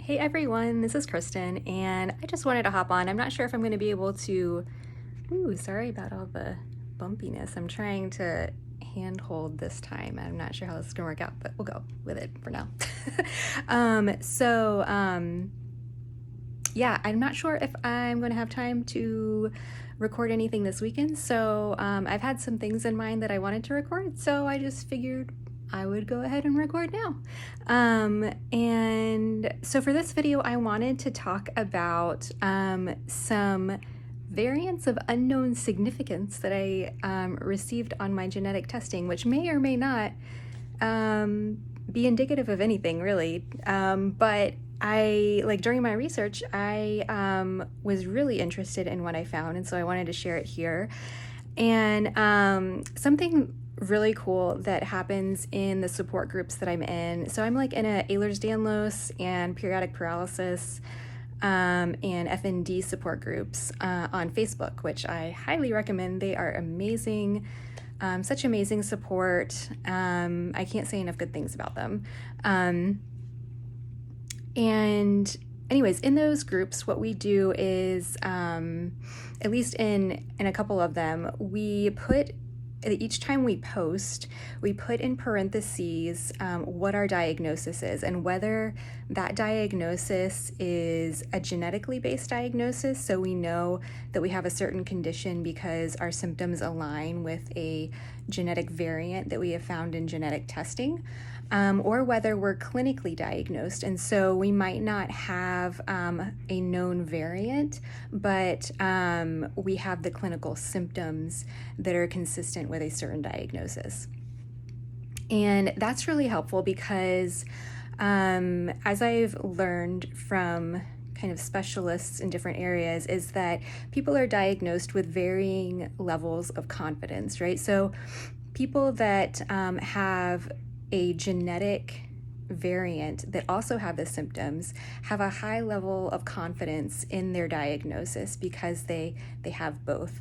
Hey everyone, this is Kristen, and I just wanted to hop on. I'm not sure if I'm going to be able to. Sorry about all the bumpiness. I'm trying to handhold this time. I'm not sure how this is going to work out, but we'll go with it for now. Yeah, I'm not sure if I'm going to have time to record anything this weekend. So I've had some things in mind that I wanted to record, so I just figured I would go ahead and record now. And so for this video, I wanted to talk about some variants of unknown significance that I received on my genetic testing, which may or may not be indicative of anything really. But during my research, I was really interested in what I found, and so I wanted to share it here. And something really cool that happens in the support groups that I'm in. So I'm in a Ehlers-Danlos and periodic paralysis and FND support groups on Facebook, which I highly recommend. They are amazing, such amazing support. I can't say enough good things about them. And anyways, in those groups, what we do is, at least in a couple of them, we put, each time we post, we put in parentheses what our diagnosis is and whether that diagnosis is a genetically based diagnosis, so we know that we have a certain condition because our symptoms align with a genetic variant that we have found in genetic testing, or whether we're clinically diagnosed. And so we might not have a known variant, but we have the clinical symptoms that are consistent with a certain diagnosis. And that's really helpful because as I've learned from kind of specialists in different areas, is that people are diagnosed with varying levels of confidence, right? So people that have a genetic variant that also have the symptoms have a high level of confidence in their diagnosis because they have both.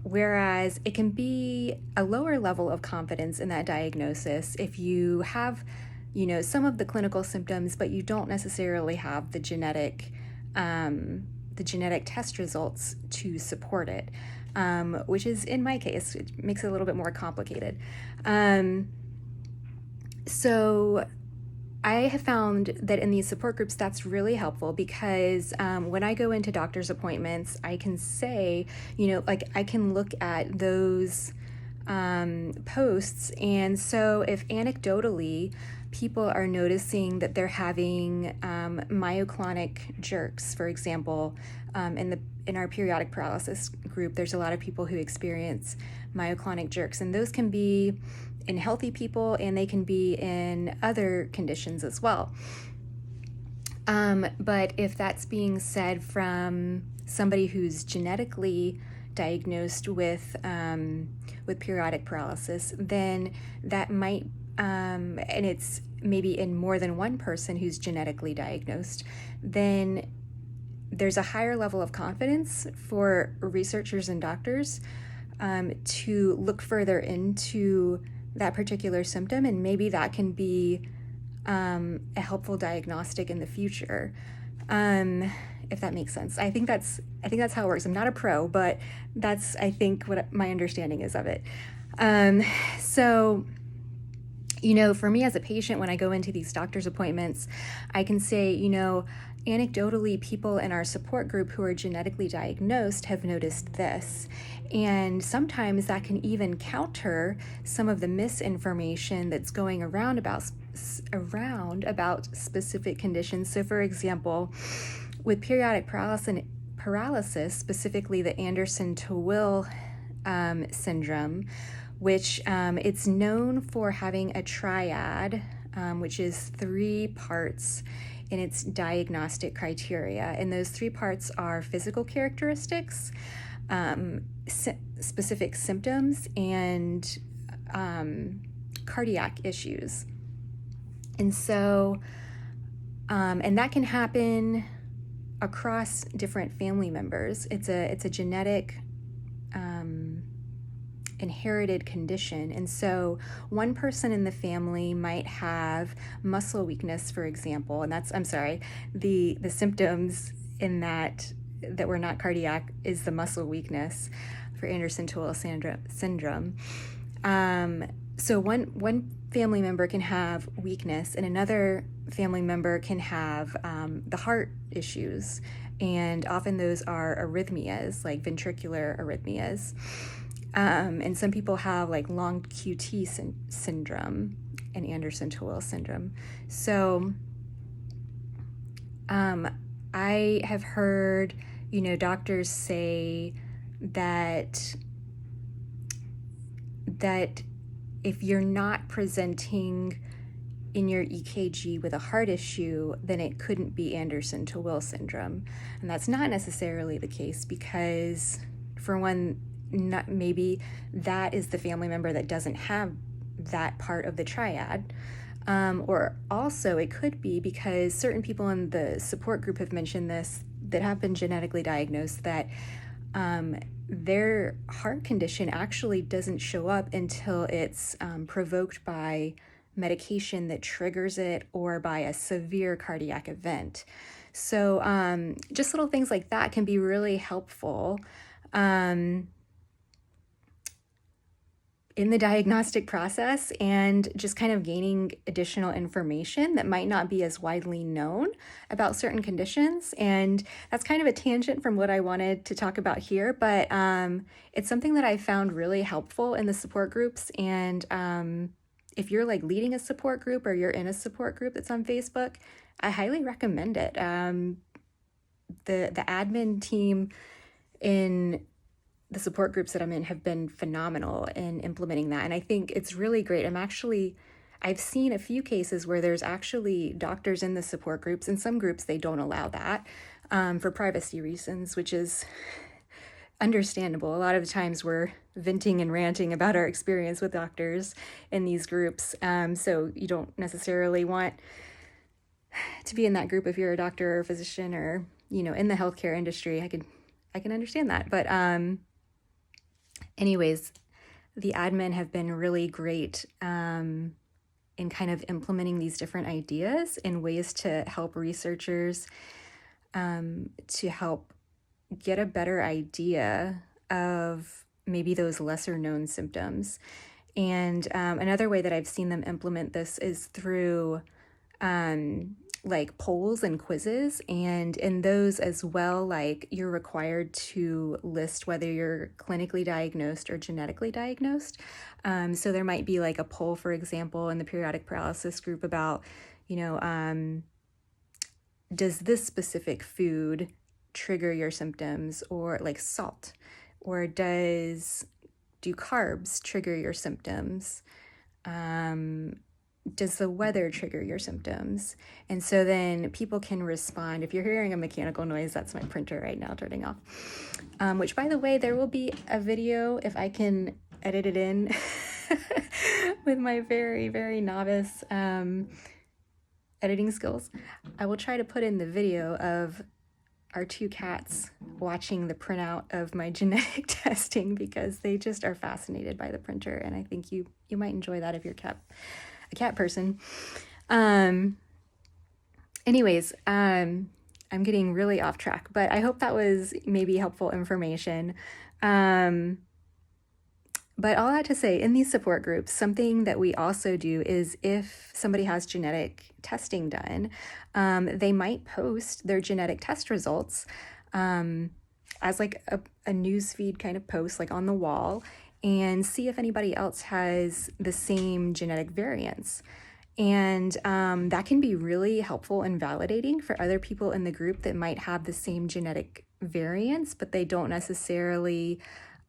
Whereas it can be a lower level of confidence in that diagnosis if you have, some of the clinical symptoms, but you don't necessarily have the genetic test results to support it, which is, in my case, it makes it a little bit more complicated. So I have found that in these support groups, that's really helpful because when I go into doctor's appointments, I can say, I can look at those posts. And so if anecdotally people are noticing that they're having myoclonic jerks, for example, in our periodic paralysis group, there's a lot of people who experience myoclonic jerks, and those can be in healthy people and they can be in other conditions as well. But if that's being said from somebody who's genetically diagnosed with periodic paralysis, then that might, and it's maybe in more than one person who's genetically diagnosed, then there's a higher level of confidence for researchers and doctors to look further into that particular symptom, and maybe that can be a helpful diagnostic in the future, if that makes sense. I think that's how it works. I'm not a pro, but that's, I think, what my understanding is of it. So for me as a patient, when I go into these doctor's appointments, I can say, anecdotally, people in our support group who are genetically diagnosed have noticed this. And sometimes that can even counter some of the misinformation that's going around about specific conditions. So for example, with periodic paralysis, specifically the Anderson-Tawil syndrome, which it's known for having a triad, which is 3 parts in its diagnostic criteria. And those 3 parts are physical characteristics, specific symptoms, and cardiac issues. And so, and that can happen across different family members. It's a genetic inherited condition. And so one person in the family might have muscle weakness, for example, and that's, I'm sorry, the symptoms in that were not cardiac is the muscle weakness for Anderson-Tootle syndrome. So one family member can have weakness, and another family member can have the heart issues, and often those are arrhythmias, like ventricular arrhythmias. And some people have like long QT syndrome and Anderson-Tootle syndrome. So I have heard, doctors say that if you're not presenting in your EKG with a heart issue, then it couldn't be Anderson-Tootle syndrome. And that's not necessarily the case, because for one, maybe that is the family member that doesn't have that part of the triad. Or also it could be because certain people in the support group have mentioned this, that have been genetically diagnosed, that their heart condition actually doesn't show up until it's provoked by medication that triggers it, or by a severe cardiac event. So just little things like that can be really helpful in the diagnostic process, and just kind of gaining additional information that might not be as widely known about certain conditions. And that's kind of a tangent from what I wanted to talk about here, but it's something that I found really helpful in the support groups. And if you're like leading a support group, or you're in a support group that's on Facebook, I highly recommend it. The admin team in the support groups that I'm in have been phenomenal in implementing that. And I think it's really great. I've seen a few cases where there's actually doctors in the support groups. In some groups, they don't allow that for privacy reasons, which is understandable. A lot of the times we're venting and ranting about our experience with doctors in these groups. So you don't necessarily want to be in that group if you're a doctor or a physician, or, in the healthcare industry. I can understand that. But anyways, the admin have been really great in kind of implementing these different ideas in ways to help researchers to help get a better idea of maybe those lesser known symptoms. And another way that I've seen them implement this is through like polls and quizzes, and in those as well, like you're required to list whether you're clinically diagnosed or genetically diagnosed. So there might be like a poll, for example, in the periodic paralysis group about, does this specific food trigger your symptoms, or like salt, or do carbs trigger your symptoms? Does the weather trigger your symptoms? And so then people can respond. If you're hearing a mechanical noise, that's my printer right now turning off. Which, by the way, there will be a video, if I can edit it in with my very, very novice editing skills. I will try to put in the video of our two cats watching the printout of my genetic testing, because they just are fascinated by the printer, and I think you might enjoy that if you're a cat person. Anyways, I'm getting really off track, but I hope that was maybe helpful information. But all that to say, in these support groups, something that we also do is, if somebody has genetic testing done, they might post their genetic test results as like a newsfeed kind of post, like on the wall, and see if anybody else has the same genetic variants. And that can be really helpful and validating for other people in the group that might have the same genetic variants, but they don't necessarily,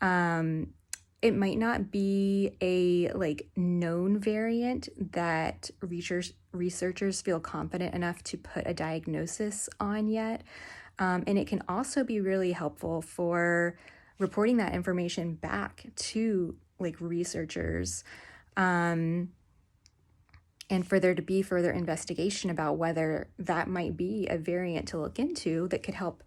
it might not be a like known variant that researchers feel confident enough to put a diagnosis on yet. And it can also be really helpful for reporting that information back to like researchers, and for there to be further investigation about whether that might be a variant to look into that could help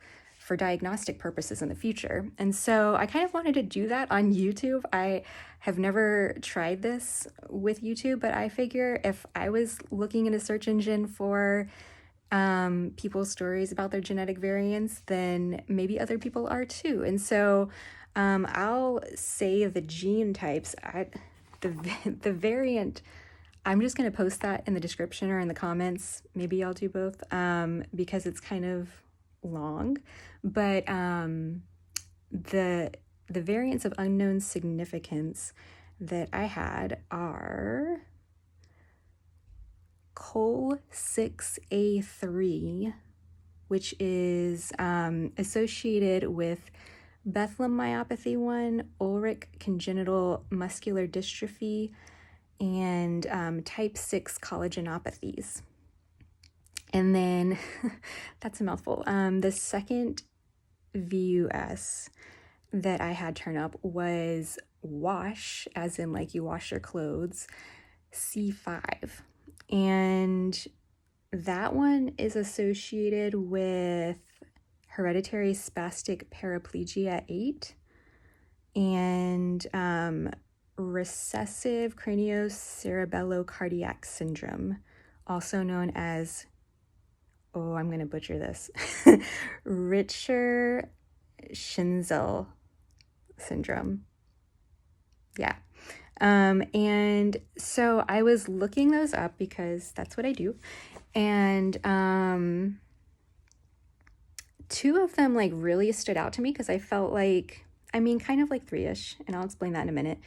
for diagnostic purposes in the future. And so I kind of wanted to do that on YouTube. I have never tried this with YouTube, but I figure if I was looking in a search engine for people's stories about their genetic variants, then maybe other people are too. And so I'll say the gene types. The variant, I'm just going to post that in the description or in the comments. Maybe I'll do both because it's kind of long. But the variants of unknown significance that I had are COL6A3, which is associated with Bethlem myopathy 1, Ullrich congenital muscular dystrophy, and type 6 collagenopathies. And then, that's a mouthful. The second VUS that I had turn up was WASH, as in like you wash your clothes, C5. And that one is associated with hereditary spastic paraplegia 8 and recessive craniocerebellocardiac syndrome, also known as, oh, I'm going to butcher this, Ritscher-Schinzel syndrome. Yeah. And so I was looking those up because that's what I do. And two of them like really stood out to me because I felt like, I mean, kind of like 3-ish, and I'll explain that in a minute.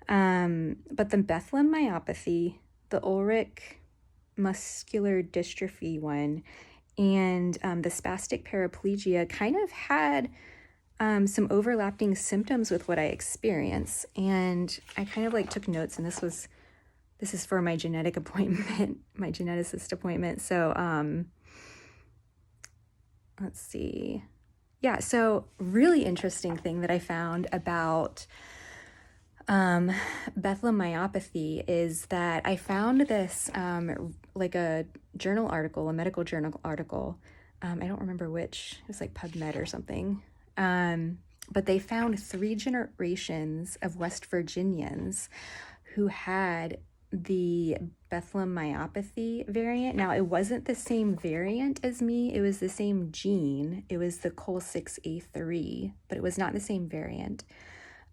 But the Bethlem myopathy, the Ullrich muscular dystrophy one, and the spastic paraplegia kind of had some overlapping symptoms with what I experienced. And I kind of like took notes, and this is for my genetic appointment, my geneticist appointment. So let's see. Yeah, so really interesting thing that I found about Bethlem myopathy is that I found this like a journal article, a medical journal article. I don't remember which. It was like PubMed or something. But they found 3 generations of West Virginians who had the Bethlem myopathy variant. Now, it wasn't the same variant as me. It was the same gene. It was the COL6A3, but it was not the same variant.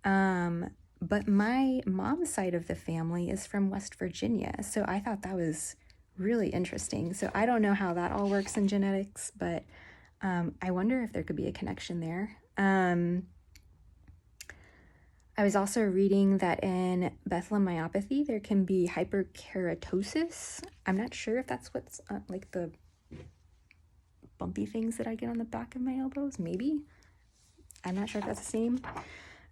But my mom's side of the family is from West Virginia, so I thought that was really interesting. So I don't know how that all works in genetics, but I wonder if there could be a connection there. I was also reading that in Bethlem myopathy, there can be hyperkeratosis. I'm not sure if that's what's like the bumpy things that I get on the back of my elbows, maybe. I'm not sure if that's the same.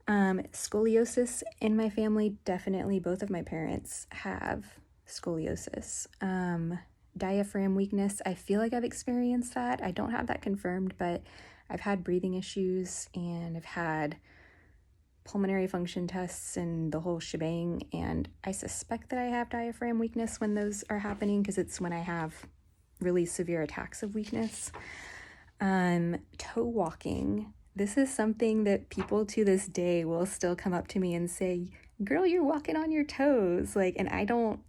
Scoliosis in my family, definitely both of my parents have scoliosis. Diaphragm weakness, I feel like I've experienced that. I don't have that confirmed, but I've had breathing issues and I've had pulmonary function tests and the whole shebang, and I suspect that I have diaphragm weakness when those are happening because it's when I have really severe attacks of weakness. Toe walking. This is something that people to this day will still come up to me and say, girl, you're walking on your toes. Like, and I don't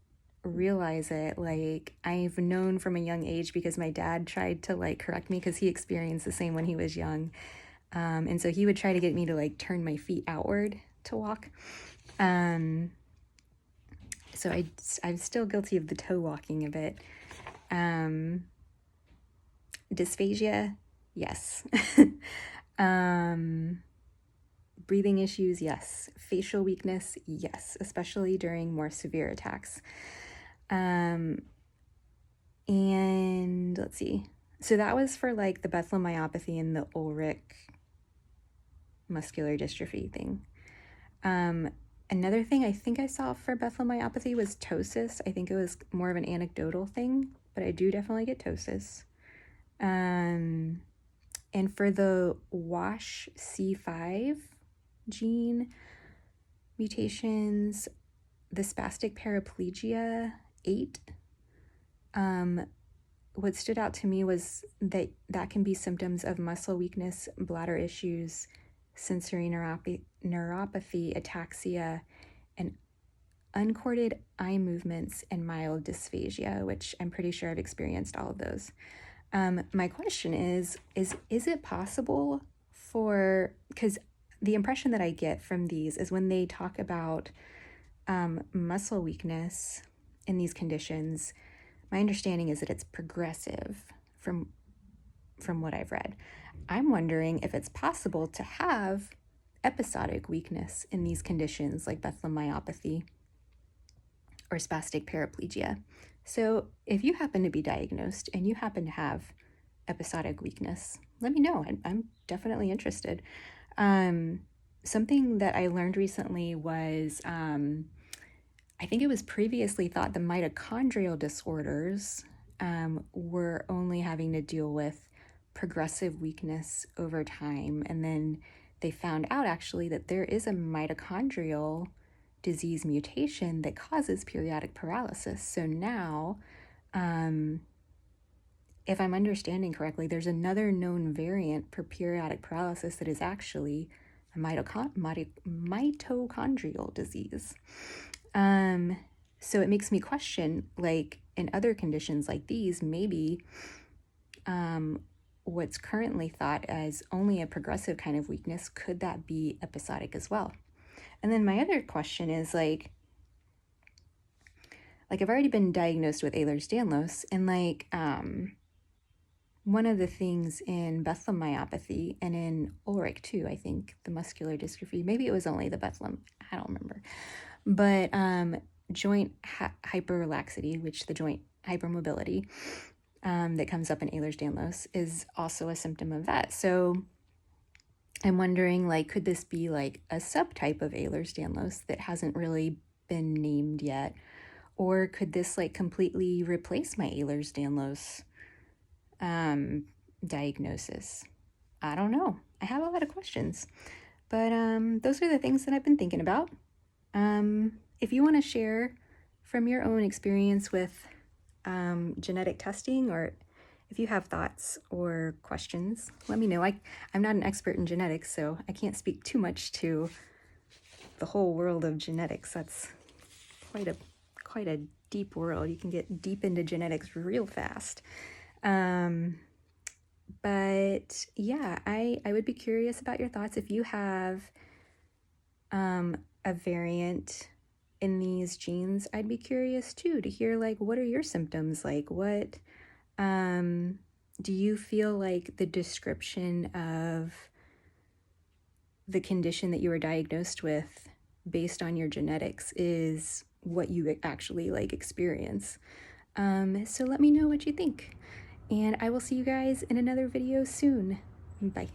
realize it. Like, I've known from a young age because my dad tried to like correct me because he experienced the same when he was young. And so he would try to get me to like turn my feet outward to walk. So I'm still guilty of the toe walking a bit. Dysphagia, yes. Breathing issues, yes. Facial weakness, yes, especially during more severe attacks. And let's see. So that was for like the Bethlem myopathy and the Ullrich muscular dystrophy thing. Another thing I think I saw for Bethlem myopathy was ptosis. I think it was more of an anecdotal thing, but I do definitely get ptosis. And for the WASHC5 gene mutations, the spastic paraplegia 8, what stood out to me was that that can be symptoms of muscle weakness, bladder issues, sensory neuropathy, ataxia, and uncorded eye movements, and mild dysphagia, which I'm pretty sure I've experienced all of those. My question is it possible for, because the impression that I get from these is when they talk about muscle weakness in these conditions, my understanding is that it's progressive from what I've read. I'm wondering if it's possible to have episodic weakness in these conditions like Bethlem myopathy or spastic paraplegia. So if you happen to be diagnosed and you happen to have episodic weakness, let me know. I'm definitely interested. Something that I learned recently was, I think it was previously thought the mitochondrial disorders were only having to deal with progressive weakness over time. And then they found out actually that there is a mitochondrial disease mutation that causes periodic paralysis. So now, if I'm understanding correctly, there's another known variant for periodic paralysis that is actually a mitochondrial disease. So it makes me question, like in other conditions like these, maybe what's currently thought as only a progressive kind of weakness, could that be episodic as well? And then my other question is like I've already been diagnosed with Ehlers-Danlos, and one of the things in Bethlem myopathy and in Ullrich too, I think, the muscular dystrophy, maybe it was only the Bethlem, I don't remember, but joint hyperlaxity, which the joint hypermobility that comes up in Ehlers-Danlos is also a symptom of that. So I'm wondering, like, could this be like a subtype of Ehlers-Danlos that hasn't really been named yet? Or could this like completely replace my Ehlers-Danlos diagnosis? I don't know. I have a lot of questions, but those are the things that I've been thinking about. If you want to share from your own experience with genetic testing, or if you have thoughts or questions, let me know. I'm not an expert in genetics, so I can't speak too much to the whole world of genetics. That's quite a deep world. You can get deep into genetics real fast. But yeah, I would be curious about your thoughts. If you have a variant in these genes, I'd be curious too to hear, like, what are your symptoms like? What do you feel like the description of the condition that you were diagnosed with based on your genetics is what you actually like experience? So let me know what you think, and I will see you guys in another video soon. Bye.